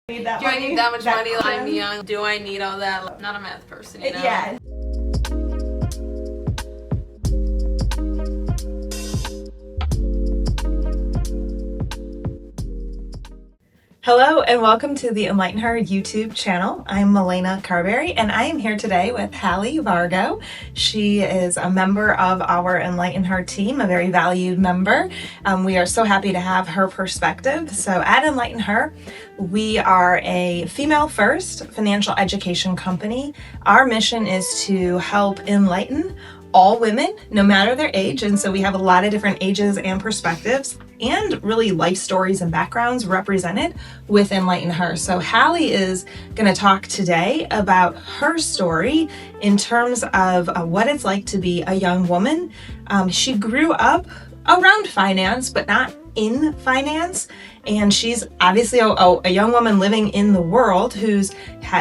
Need that Do I money? need that much money? That I'm young. Do I need all that? Like, not a math person, you know? Yeah. Hello and welcome to the enlightenHer YouTube channel. I'm Milena Carberry and I am here today with Halle Vargo. She is a member of our enlightenHer team, a very valued member. We are so happy to have her perspective. So at enlightenHer, we are a female-first financial education company. Our mission is to help enlighten all women, no matter their age. And so we have a lot of different ages and perspectives and really life stories and backgrounds represented with enlightenHer. So Halle is going to talk today about her story in terms of what it's like to be a young woman. She grew up around finance, but not in finance. And she's obviously a young woman living in the world who's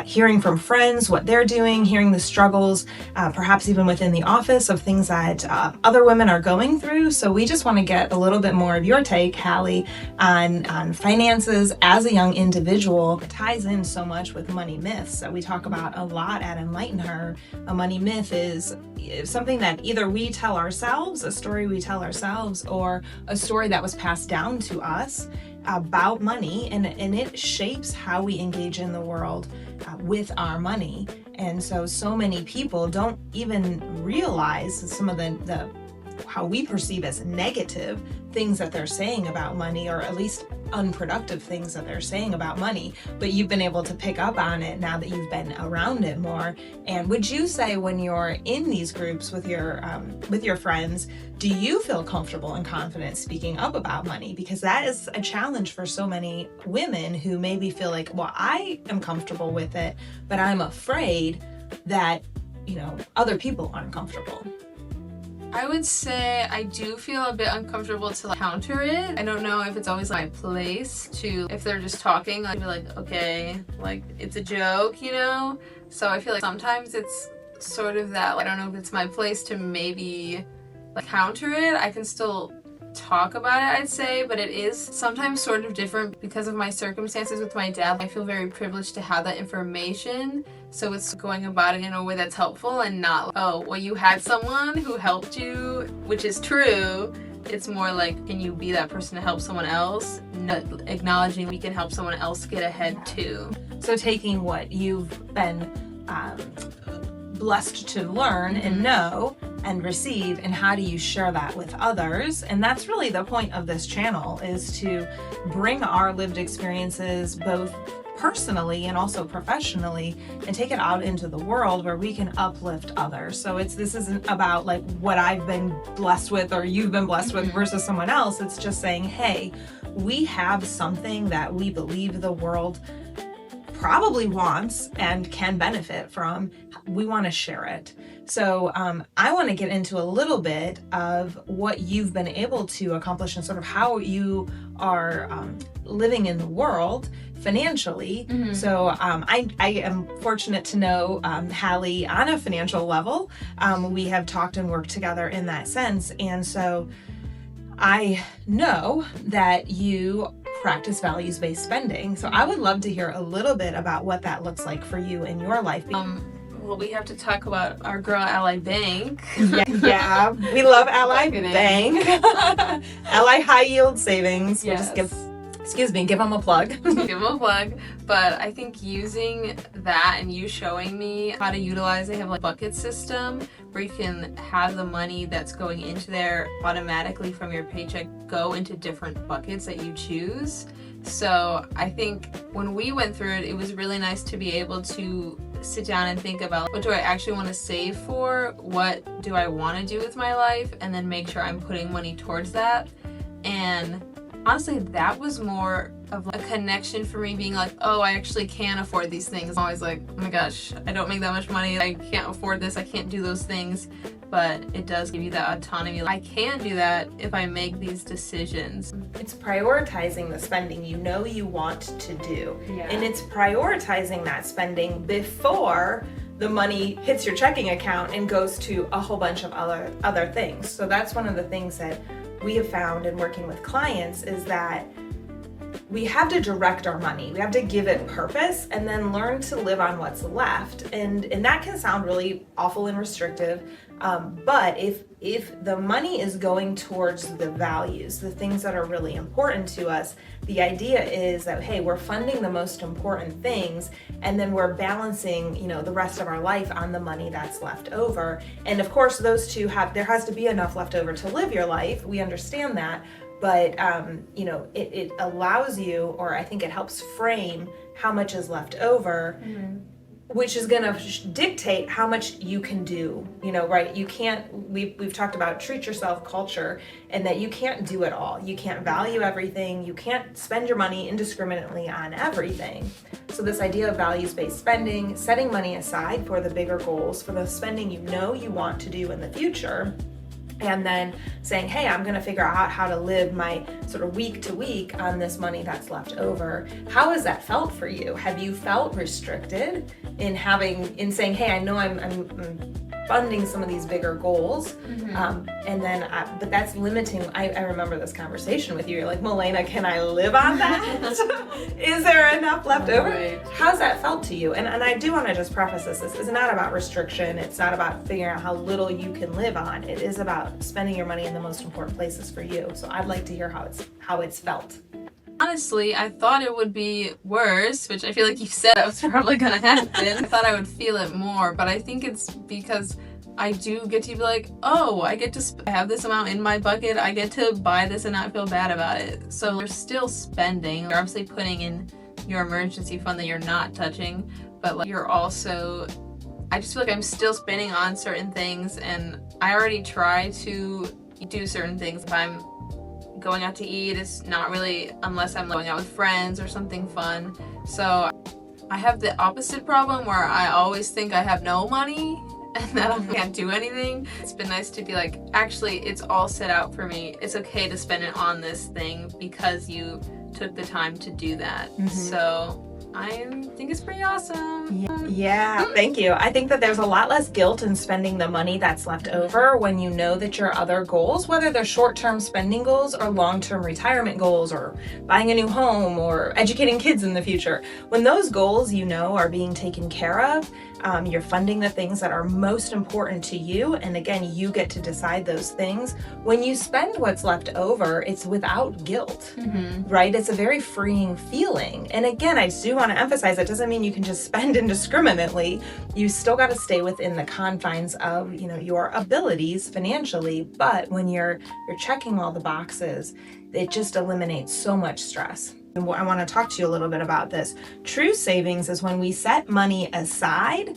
hearing from friends what they're doing, hearing the struggles, perhaps even within the office of things that other women are going through. So we just want to get a little bit more of your take, Halle, on finances as a young individual. It ties in so much with money myths that we talk about a lot at enlightenHer. A money myth is something that either we tell ourselves, a story we tell ourselves, or a story that was passed down to us about money, and it shapes how we engage in the world with our money. And so many people don't even realize some of the how we perceive as negative things that they're saying about money, or at least unproductive things that they're saying about money, but you've been able to pick up on it now that you've been around it more. And would you say when you're in these groups with your friends, do you feel comfortable and confident speaking up about money? Because that is a challenge for so many women who maybe feel like, well, I am comfortable with it, but I'm afraid that, other people aren't comfortable. I would say I do feel a bit uncomfortable to counter it. I don't know if it's always my place to, if they're just talking, I'd be like, okay, like it's a joke, So I feel like sometimes it's sort of that, I don't know if it's my place to maybe counter it. I can still talk about it, I'd say, but it is sometimes sort of different because of my circumstances with my dad. I feel very privileged to have that information, so it's going about it in a way that's helpful and not, oh, well, you had someone who helped you, which is true. It's more like, can you be that person to help someone else? Acknowledging we can help someone else get ahead too. So taking what you've been blessed to learn and know and receive, and how do you share that with others? And that's really the point of this channel, is to bring our lived experiences both personally and also professionally and take it out into the world where we can uplift others. So this isn't about like what I've been blessed with or you've been blessed with versus someone else. It's just saying, hey, we have something that we believe the world probably wants and can benefit from. We want to share it. So I want to get into a little bit of what you've been able to accomplish and sort of how you are living in the world financially. So I am fortunate to know Halle on a financial level. We have talked and worked together in that sense. And so I know that you practice values-based spending. So I would love to hear a little bit about what that looks like for you in your life. Well, we have to talk about our girl Ally Bank. Yeah, we love Ally Bank. Ally High Yield Savings. Yes. We'll just give them a plug. Give them a plug. But I think using that and you showing me how to utilize, they have a bucket system where you can have the money that's going into there automatically from your paycheck go into different buckets that you choose. So I think when we went through it, it was really nice to be able to sit down and think about, what do I actually want to save for? What do I want to do with my life? And then make sure I'm putting money towards that. And honestly, that was more of a connection for me, being like, oh, I actually can afford these things. I'm always like, oh my gosh, I don't make that much money. I can't afford this. I can't do those things. But it does give you that autonomy. I can do that if I make these decisions. It's prioritizing the spending you know you want to do. Yeah. And it's prioritizing that spending before the money hits your checking account and goes to a whole bunch of other things. So that's one of the things that we have found in working with clients, is that we have to direct our money. We have to give it purpose and then learn to live on what's left. And that can sound really awful and restrictive. But if the money is going towards the values, the things that are really important to us, the idea is that, hey, we're funding the most important things, and then we're balancing, the rest of our life on the money that's left over. And of course, those two there has to be enough left over to live your life. We understand that. But, it allows you, or I think it helps frame how much is left over, which is going to dictate how much you can do, right? You can't, we've talked about treat yourself culture, and that you can't do it all. You can't value everything. You can't spend your money indiscriminately on everything. So this idea of values-based spending, setting money aside for the bigger goals, for the spending you want to do in the future, and then saying, hey, I'm going to figure out how to live my sort of week to week on this money that's left over. How has that felt for you? Have you felt restricted in saying, hey, I know I'm funding some of these bigger goals, but that's limiting. I remember this conversation with you. You're like, Milena, can I live on that? Is there enough left over? Right. How's that felt to you? And I do want to just preface this. This is not about restriction. It's not about figuring out how little you can live on. It is about spending your money in the most important places for you. So I'd like to hear how it's felt. Honestly, I thought it would be worse, which I feel like you said that was probably going to happen. I thought I would feel it more, but I think it's because I do get to be like, oh, I get to have this amount in my bucket. I get to buy this and not feel bad about it. So you're still spending. You're obviously putting in your emergency fund that you're not touching, but you're also, I just feel like I'm still spending on certain things, and I already try to do certain things. If I'm going out to eat, it's not really unless I'm going out with friends or something fun. So I have the opposite problem where I always think I have no money and that I can't do anything. It's been nice to be like, actually, it's all set out for me. It's okay to spend it on this thing because you took the time to do that. So I think it's pretty awesome. Yeah, thank you. I think that there's a lot less guilt in spending the money that's left over when you know that your other goals, whether they're short-term spending goals or long-term retirement goals or buying a new home or educating kids in the future, when those goals are being taken care of, you're funding the things that are most important to you. And again, you get to decide those things. When you spend what's left over, it's without guilt, right? It's a very freeing feeling. And again, I do want to emphasize that doesn't mean you can just spend indiscriminately. You still got to stay within the confines of, your abilities financially. But when you're checking all the boxes, it just eliminates so much stress. I want to talk to you a little bit about this. True savings is when we set money aside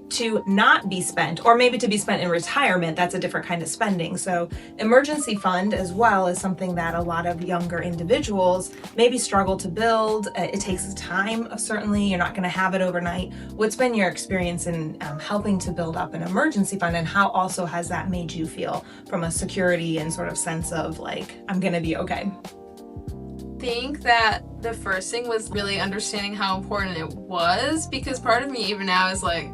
to not be spent, or maybe to be spent in retirement. That's a different kind of spending. So emergency fund as well is something that a lot of younger individuals maybe struggle to build. It takes time, certainly. You're not going to have it overnight. What's been your experience in helping to build up an emergency fund, and how also has that made you feel from a security and sort of sense of like, I'm going to be okay? I think that the first thing was really understanding how important it was, because part of me even now is like,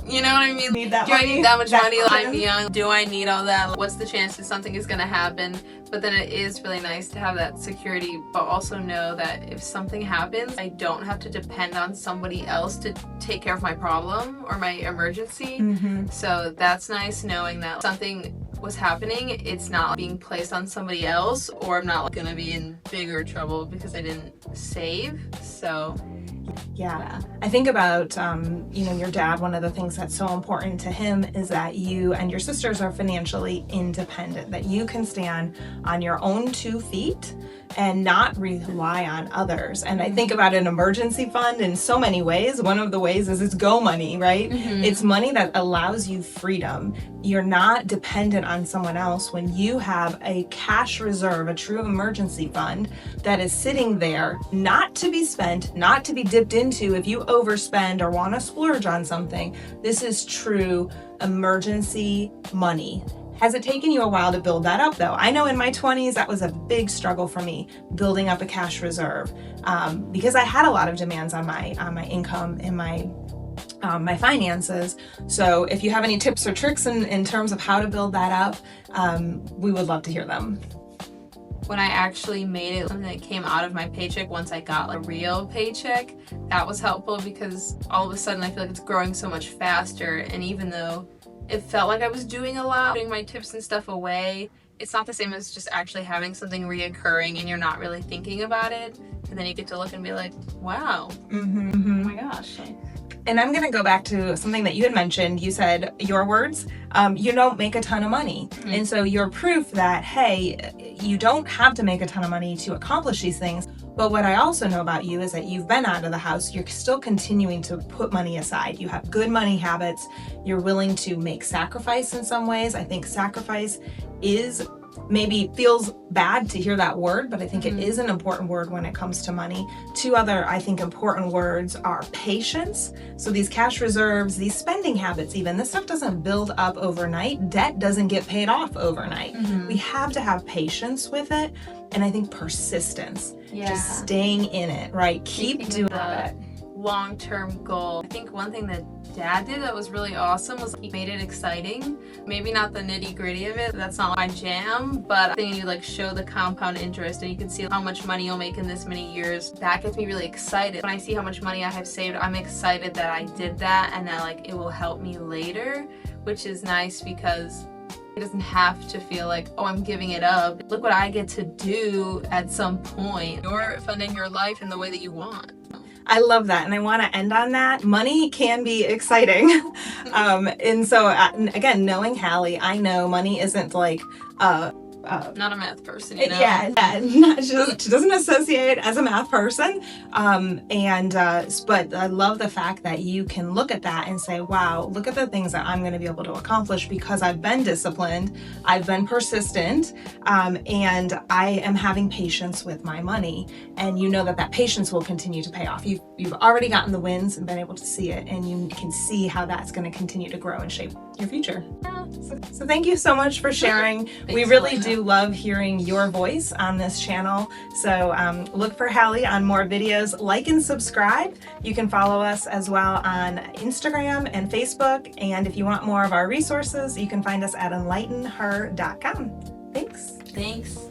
you know what I mean? Need that do money? I need that much money? That's I'm young. Do I need all that? What's the chance that something is going to happen? But then it is really nice to have that security, but also know that if something happens, I don't have to depend on somebody else to take care of my problem or my emergency. So that's nice knowing that something was happening, it's not being placed on somebody else, or I'm not gonna be in bigger trouble because I didn't save. So yeah. I think about your dad. One of the things that's so important to him is that you and your sisters are financially independent, that you can stand on your own 2 feet and not rely on others. And I think about an emergency fund in so many ways. One of the ways is it's go money, right? It's money that allows you freedom. You're not dependent on someone else when you have a cash reserve, a true emergency fund that is sitting there, not to be spent, not to be dipped into if you overspend or want to splurge on something. This is true emergency money. Has it taken you a while to build that up, though? I know in my 20s, that was a big struggle for me, building up a cash reserve, because I had a lot of demands on my income and my finances. So if you have any tips or tricks in terms of how to build that up, we would love to hear them. when I actually made it something that came out of my paycheck once I got like a real paycheck, that was helpful because all of a sudden I feel like it's growing so much faster. And even though it felt like I was doing a lot, putting my tips and stuff away, it's not the same as just actually having something reoccurring and you're not really thinking about it. And then you get to look and be like, wow, oh my gosh. And I'm going to go back to something that you had mentioned. You said, your words, you don't make a ton of money. And so you're proof that, hey, you don't have to make a ton of money to accomplish these things. But what I also know about you is that you've been out of the house. You're still continuing to put money aside. You have good money habits. You're willing to make sacrifice in some ways. I think sacrifice is maybe feels bad to hear that word, but I think it is an important word when it comes to money. Two other, I think, important words are patience. So these cash reserves, these spending habits even, this stuff doesn't build up overnight. Debt doesn't get paid off overnight. We have to have patience with it. And I think persistence, just staying in it, right? Keep doing it. Long-term goal. I think one thing that Dad did that was really awesome was he made it exciting. Maybe not the nitty-gritty of it, that's not my jam, but I think you like show the compound interest and you can see how much money you'll make in this many years. That gets me really excited. When I see how much money I have saved, I'm excited that I did that and that like it will help me later, which is nice because it doesn't have to feel like, oh, I'm giving it up. Look what I get to do at some point. You're funding your life in the way that you want. I love that. And I want to end on that. Money can be exciting. And so, again, knowing Halle, I know money isn't like not a math person, you know? Yeah, she doesn't associate as a math person. But I love the fact that you can look at that and say, wow, look at the things that I'm going to be able to accomplish because I've been disciplined, I've been persistent, and I am having patience with my money. And you know that patience will continue to pay off. You've already gotten the wins and been able to see it, and you can see how that's going to continue to grow and shape your future. So thank you so much for sharing. We really do love hearing your voice on this channel. So look for Halle on more videos. Like and subscribe. You can follow us as well on Instagram and Facebook. And if you want more of our resources, you can find us at enlightenHer.com. Thanks.